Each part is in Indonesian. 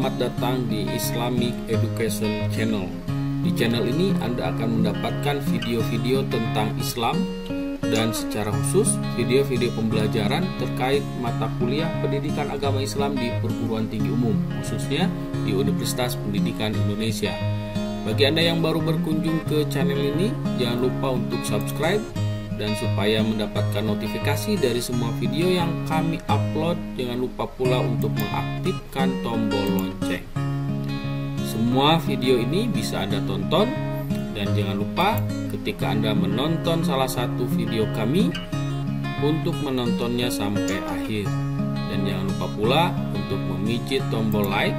Selamat datang di Islamic Education Channel. Di channel ini Anda akan mendapatkan video-video tentang Islam dan secara khusus video-video pembelajaran terkait mata kuliah pendidikan agama Islam di perguruan tinggi umum, khususnya di Universitas Pendidikan Indonesia. Bagi Anda yang baru berkunjung ke channel ini, jangan lupa untuk subscribe. Dan supaya mendapatkan notifikasi dari semua video yang kami upload, jangan lupa pula untuk mengaktifkan tombol lonceng. Semua video ini bisa Anda tonton, dan jangan lupa ketika Anda menonton salah satu video kami untuk menontonnya sampai akhir. Dan jangan lupa pula untuk memijit tombol like.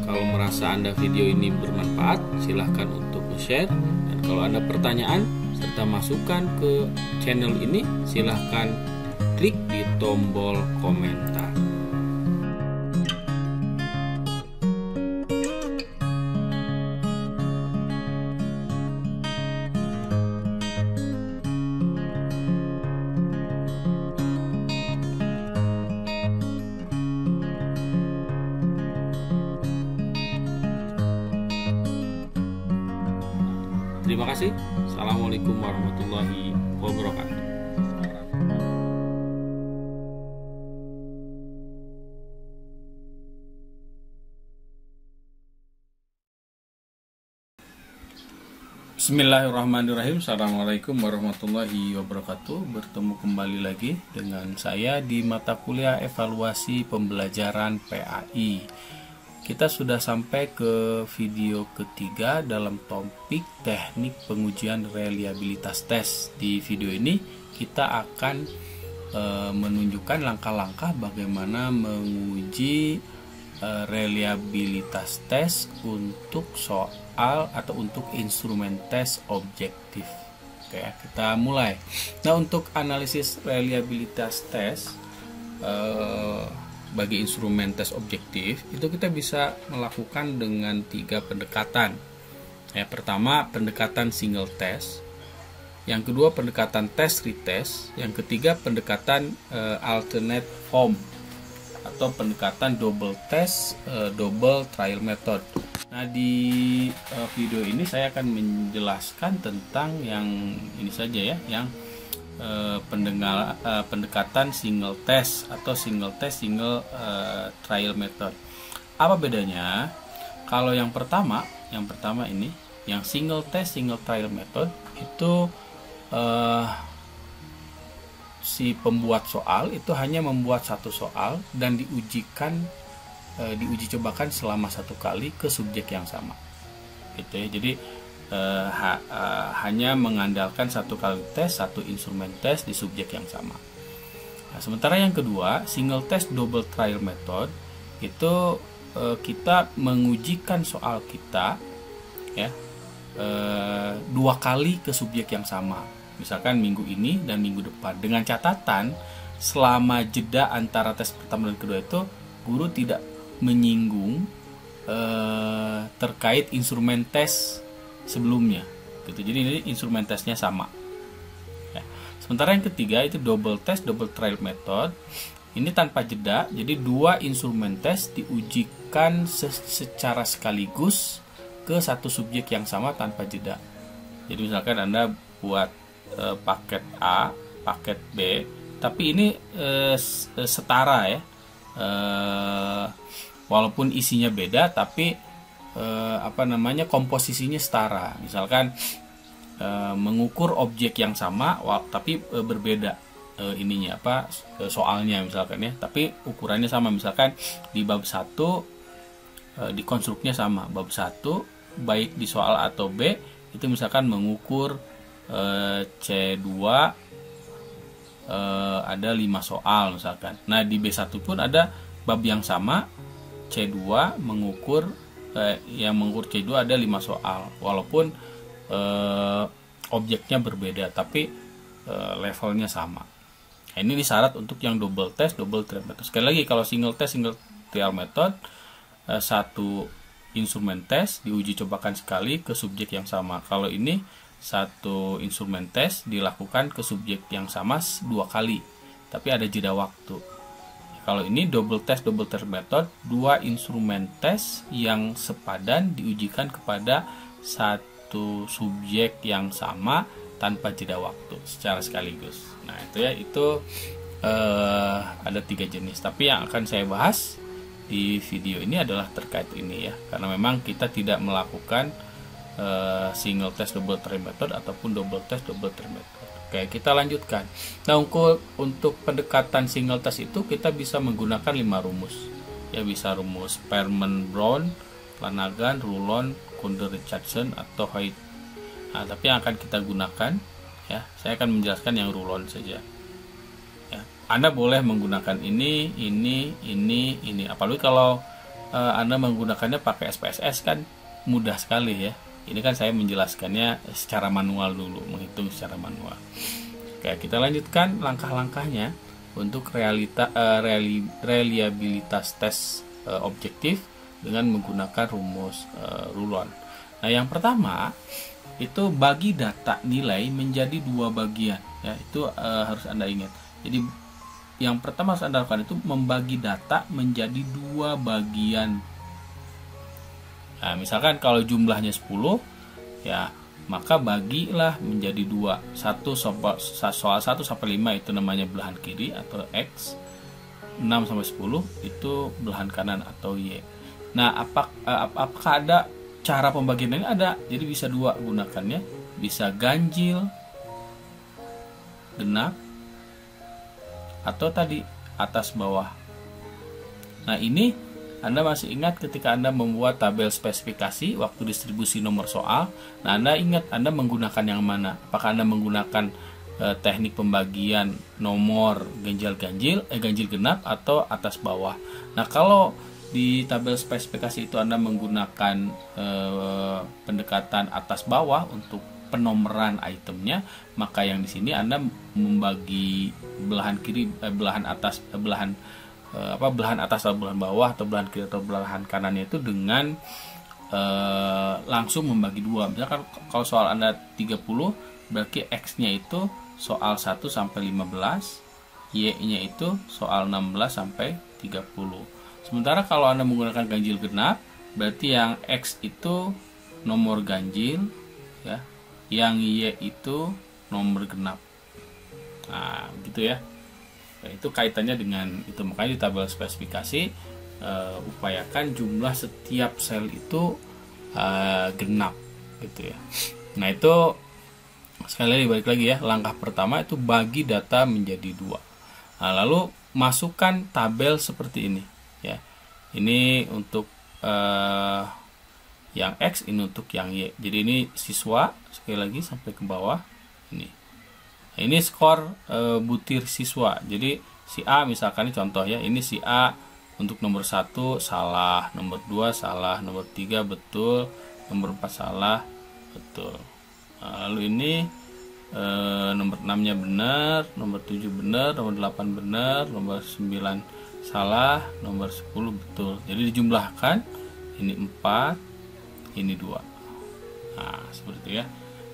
Kalau merasa Anda video ini bermanfaat, silahkan untuk share. Dan kalau Anda pertanyaan serta masukan ke channel ini, silahkan klik di tombol komentar. Terima kasih. Assalamualaikum warahmatullahi wabarakatuh. Bismillahirrahmanirrahim. Assalamualaikum warahmatullahi wabarakatuh. Bertemu kembali lagi dengan saya di mata kuliah evaluasi pembelajaran PAI. Kita sudah sampai ke video ketiga dalam topik teknik pengujian reliabilitas tes. Di video ini kita akan menunjukkan langkah-langkah bagaimana menguji reliabilitas tes untuk soal atau untuk instrumen tes objektif. Oke, kita mulai. Nah, untuk analisis reliabilitas tes bagi instrumen tes objektif itu kita bisa melakukan dengan 3 pendekatan. Pertama, pendekatan single test. Yang kedua, pendekatan test retest. Yang ketiga, pendekatan alternate form atau pendekatan double test, double trial method. Nah, di video ini saya akan menjelaskan tentang yang ini saja ya, yang pendekatan single test atau single test single trial method. Apa bedanya? Kalau yang pertama ini, yang single test single trial method itu si pembuat soal itu hanya membuat satu soal dan diuji cobakan selama 1 kali ke subjek yang sama, gitu ya. Jadi hanya mengandalkan 1 kali tes, 1 instrumen tes di subjek yang sama. Nah, sementara yang kedua, single test double trial method itu kita mengujikan soal kita ya 2 kali ke subjek yang sama. Misalkan minggu ini dan minggu depan, dengan catatan selama jeda antara tes pertama dan kedua itu guru tidak menyinggung terkait instrumen tes sebelumnya, gitu. Jadi ini instrumen tesnya sama. Ya. Sementara yang ketiga itu double test double trial method. Ini tanpa jeda, jadi 2 instrumen tes diujikan secara sekaligus ke 1 subjek yang sama tanpa jeda. Jadi misalkan Anda buat paket A, paket B, tapi ini setara ya. Walaupun isinya beda, tapi komposisinya setara. Misalkan mengukur objek yang sama tapi berbeda soalnya misalkan ya, tapi ukurannya sama. Misalkan di bab 1 di konstruknya sama. Bab 1 baik di soal A atau B itu misalkan mengukur C2 ada 5 soal misalkan. Nah, di B1 pun ada bab yang sama, C2 mengukur C2 ada 5 soal, walaupun objeknya berbeda tapi levelnya sama. Nah, ini syarat untuk yang double test double trial method. Sekali lagi, kalau single test single trial method 1 instrumen tes diuji cobakan sekali ke subjek yang sama. Kalau ini 1 instrumen tes dilakukan ke subjek yang sama 2 kali, tapi ada jeda waktu. kalau ini double test method, dua instrumen tes yang sepadan diujikan kepada satu subjek yang sama tanpa jeda waktu secara sekaligus. Nah itu ya, itu ada 3 jenis. Tapi yang akan saya bahas di video ini adalah terkait ini ya, karena memang kita tidak melakukan single test double try method ataupun double test method. Oke, kita lanjutkan. Nah, untuk pendekatan single test itu kita bisa menggunakan 5 rumus. Ya, bisa rumus Sperman-Brown, Flanagan, Rulon, Kunder-Richardson atau Hoyt. Nah, tapi yang akan kita gunakan ya, saya akan menjelaskan yang Rulon saja. Ya, Anda boleh menggunakan ini. Apalagi kalau Anda menggunakannya pakai SPSS kan mudah sekali ya. Ini kan saya menjelaskannya secara manual dulu, menghitung secara manual. Oke, kita lanjutkan langkah-langkahnya untuk reliabilitas tes objektif dengan menggunakan rumus Rulon. Nah, yang pertama itu bagi data nilai menjadi 2 bagian. Ya, itu harus Anda ingat. Jadi yang pertama harus Anda lakukan itu membagi data menjadi 2 bagian. Nah, misalkan kalau jumlahnya 10 ya, maka bagilah menjadi 2. Soal 1 sampai 5 itu namanya belahan kiri atau X. 6 sampai 10 itu belahan kanan atau Y. Nah, apakah ada cara pembagian ini? Ada. Jadi bisa 2 gunakannya. Bisa ganjil, genap, atau tadi atas bawah. Nah, ini Anda masih ingat ketika Anda membuat tabel spesifikasi waktu distribusi nomor soal. Nah, Anda ingat Anda menggunakan yang mana? Apakah Anda menggunakan teknik pembagian nomor ganjil genap atau atas bawah? Nah, kalau di tabel spesifikasi itu Anda menggunakan pendekatan atas bawah untuk penomoran itemnya, maka yang di sini Anda membagi belahan kiri, belahan atas atau belahan bawah, atau belahan kiri atau belahan kanannya itu dengan langsung membagi 2. Misalkan kalau soal Anda 30, berarti X-nya itu soal 1 sampai 15, Y-nya itu soal 16 sampai 30. Sementara kalau Anda menggunakan ganjil genap, berarti yang X itu nomor ganjil ya, yang Y itu nomor genap. Nah, gitu ya. Nah, itu kaitannya dengan itu, makanya di tabel spesifikasi upayakan jumlah setiap sel itu genap gitu ya. Nah, itu sekali lagi balik lagi ya, langkah pertama itu bagi data menjadi 2. Nah, lalu masukkan tabel seperti ini ya. Ini untuk yang X, ini untuk yang Y. Jadi ini siswa, sekali lagi sampai ke bawah ini. Ini skor butir siswa. Jadi si A misalkan ini contoh ya. Ini si A untuk nomor 1 salah, nomor 2 salah, nomor 3 betul, nomor 4 salah, betul. Nah, lalu ini nomor 6-nya benar, nomor 7 benar, nomor 8 benar, nomor 9 salah, nomor 10 betul. Jadi dijumlahkan, ini 4, ini 2. Nah, seperti itu ya.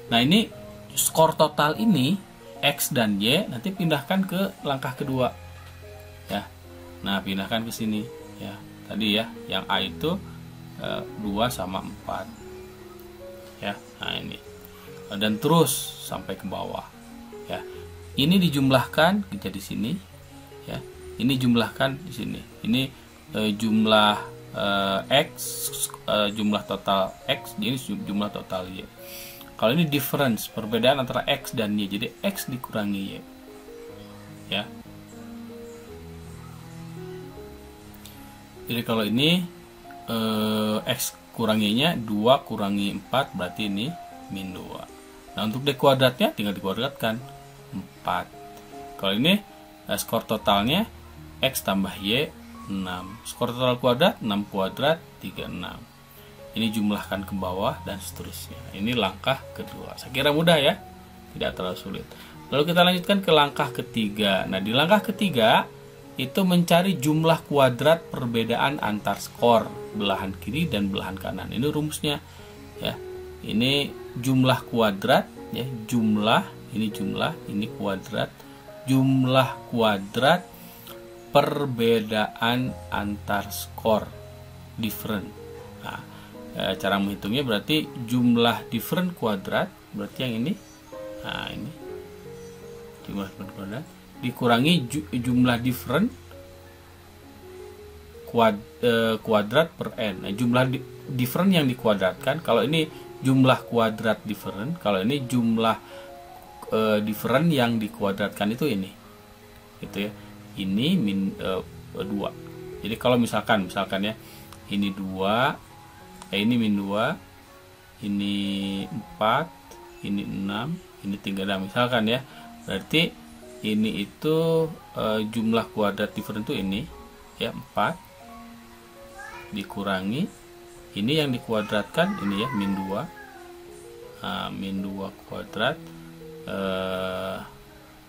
Nah, ini skor total ini X dan Y nanti pindahkan ke langkah kedua ya. Nah, pindahkan ke sini ya. Tadi ya, yang A itu 2 sama 4 ya. Nah, ini dan terus sampai ke bawah ya. Ini dijumlahkan jadi sini ya. Ini jumlahkan di sini. Ini jumlah X, jumlah total X, jadi jumlah total Y. Kalau ini difference, perbedaan antara X dan Y, jadi X dikurangi Y ya. Jadi kalau ini X kurangi Y-nya 2 kurangi 4, berarti ini min 2. Nah, untuk D kuadratnya tinggal dikuadratkan 4. Kalau ini skor totalnya X tambah Y 6. Skor total kuadrat 6 kuadrat 36. Ini jumlahkan ke bawah dan seterusnya. Ini langkah kedua. Saya kira mudah ya, tidak terlalu sulit. Lalu kita lanjutkan ke langkah ketiga. Nah, di langkah ketiga itu mencari jumlah kuadrat perbedaan antar skor belahan kiri dan belahan kanan. Ini rumusnya ya. Ini jumlah kuadrat ya, jumlah, ini kuadrat. Jumlah kuadrat perbedaan antar skor different. Nah, cara menghitungnya berarti jumlah different kuadrat, berarti yang ini. Nah, ini jumlah different kuadrat dikurangi jumlah different kuadrat per n. Nah, jumlah different yang dikuadratkan, kalau ini jumlah kuadrat different, kalau ini jumlah different yang dikuadratkan itu ini, gitu ya. Ini min 2. Jadi kalau misalkan ya, ini 2, ini min 2, ini 4, ini 6, ini 3. Nah, misalkan ya, berarti ini itu jumlah kuadrat different itu ini ya, 4 dikurangi ini yang dikuadratkan ini ya, min 2. Nah, min 2 kuadrat.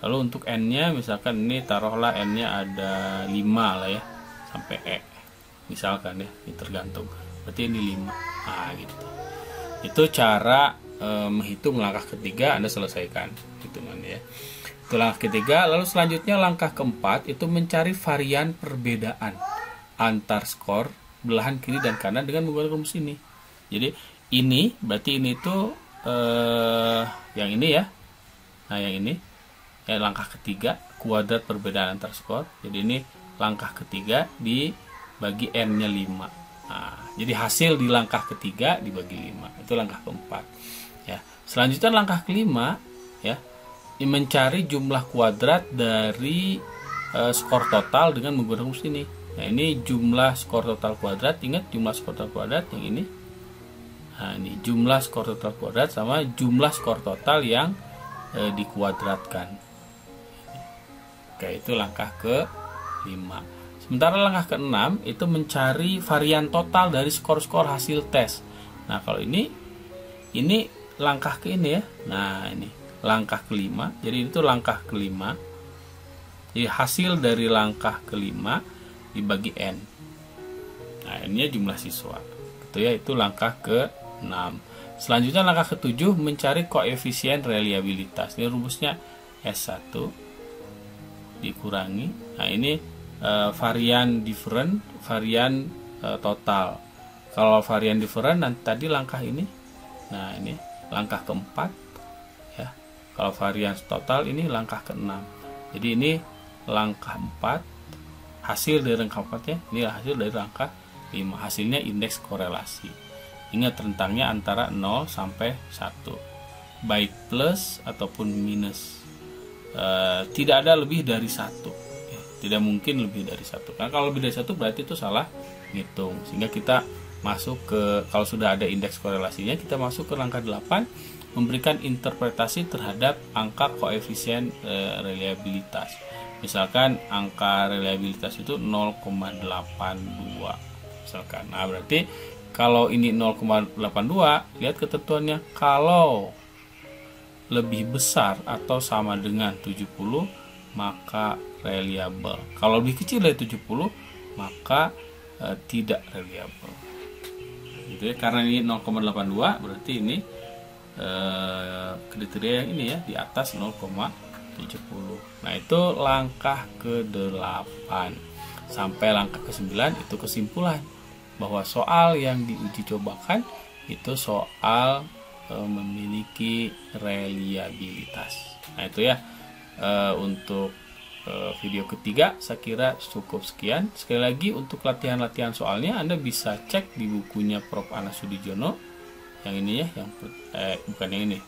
Lalu untuk n nya misalkan ini taruhlah n nya ada 5 lah ya, sampai e misalkan ya, ini tergantung, berarti ini 5. Nah gitu, itu cara menghitung langkah ketiga. Anda selesaikan hitungannya ya, itu langkah ketiga. Lalu selanjutnya langkah keempat itu mencari varian perbedaan antar skor belahan kiri dan kanan dengan menggunakan rumus ini. Jadi ini berarti ini tuh yang ini ya. Nah, yang ini ya, langkah ketiga kuadrat perbedaan antar skor. Jadi ini langkah ketiga dibagi n-nya 5. Nah, jadi hasil di langkah ketiga dibagi 5. Itu langkah keempat. Ya. Selanjutnya langkah kelima ya, mencari jumlah kuadrat dari skor total dengan menggunakan rumus ini. Nah, ini jumlah skor total kuadrat. Ingat jumlah skor total kuadrat yang ini. Nah, ini jumlah skor total kuadrat sama jumlah skor total yang dikuadratkan. Oke, itu langkah ke-5. Sementara langkah ke-6 itu mencari varian total dari skor-skor hasil tes. Nah, kalau ini langkah ke ini ya. Nah, ini langkah ke-5. Jadi itu langkah ke-5. Jadi hasil dari langkah ke-5 dibagi n. Nah, n-nya jumlah siswa. Itu ya, itu langkah ke-6. Selanjutnya langkah ke-7 mencari koefisien reliabilitas. Ini rumusnya S1 dikurangi. Nah, ini varian different, varian total. Kalau varian different nanti tadi langkah ini. Nah, ini langkah ke-4 ya. Kalau varian total ini langkah ke-6. Jadi ini langkah 4, hasil dari langkah 4 ya. Ini hasil dari langkah 5. Hasilnya indeks korelasi. Ingat rentangnya antara 0 sampai 1. Baik plus ataupun minus. Tidak ada lebih dari 1 ya. Tidak mungkin lebih dari 1. Karena kalau lebih dari 1 berarti itu salah ngitung. Sehingga kita masuk ke, kalau sudah ada indeks korelasinya, kita masuk ke langkah 8, memberikan interpretasi terhadap angka koefisien reliabilitas. Misalkan angka reliabilitas itu 0,82 misalkan. Nah, berarti kalau ini 0,82, lihat ketentuannya, kalau lebih besar atau sama dengan 70 maka reliable. Kalau lebih kecil dari 70 maka tidak reliable. Gitu ya, karena ini 0,82 berarti ini kriteria yang ini ya, di atas 0,70. Nah, itu langkah ke-8. Sampai langkah ke-9 itu kesimpulan bahwa soal yang diuji cobakan itu soal memiliki reliabilitas. Nah, itu ya untuk video ketiga saya kira cukup sekian. Sekali lagi untuk latihan-latihan soalnya Anda bisa cek di bukunya Prof. Anas Sudijono yang ini ya, yang bukan yang ini.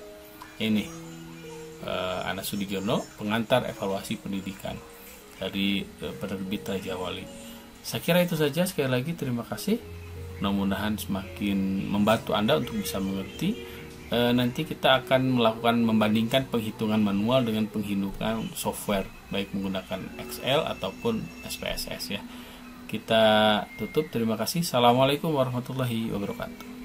Ini Anas Sudijono, pengantar evaluasi pendidikan dari penerbit Raja Wali. Saya kira itu saja. Sekali lagi terima kasih. Mudah-mudahan semakin membantu Anda untuk bisa mengerti. Nanti kita akan melakukan membandingkan penghitungan manual dengan penghitungan software, baik menggunakan Excel ataupun SPSS ya. Kita tutup. Terima kasih. Assalamualaikum warahmatullahi wabarakatuh.